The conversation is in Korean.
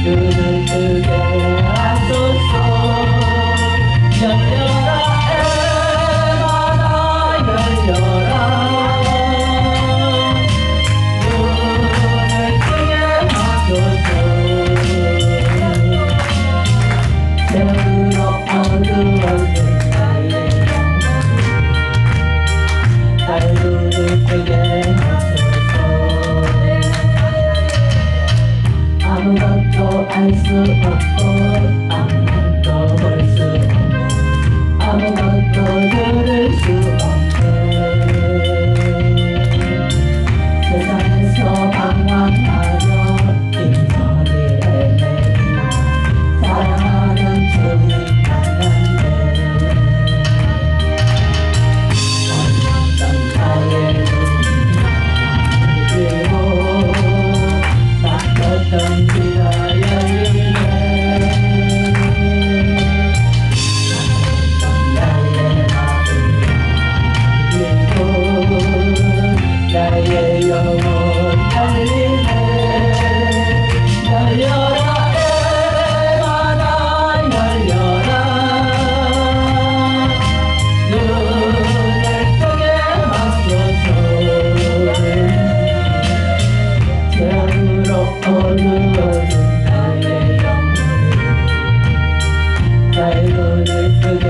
눈을 뜨게 하소서. 열려라 에바나 열려라. 눈을 뜨게 하소서. 새우로 어두워진 나의 영혼 날 눈을 뜨게 하소서. 아무것도 알 수 없고 아무것도 볼 수 없고 아무것도 들을 수 없게 세상에서 방황하며 빈손이 헤매이나 사랑하는 주님 만난데 어렸던 나의 눈이 열리고 막혔던 귀가 열리네. 막혔던 나의 마음 열리고 나의 영혼 열리네. 열려라 에바나 열려라. 눈을 뜨게 하소서. 새우로 어두워진 나의 영혼 날 눈을 뜨게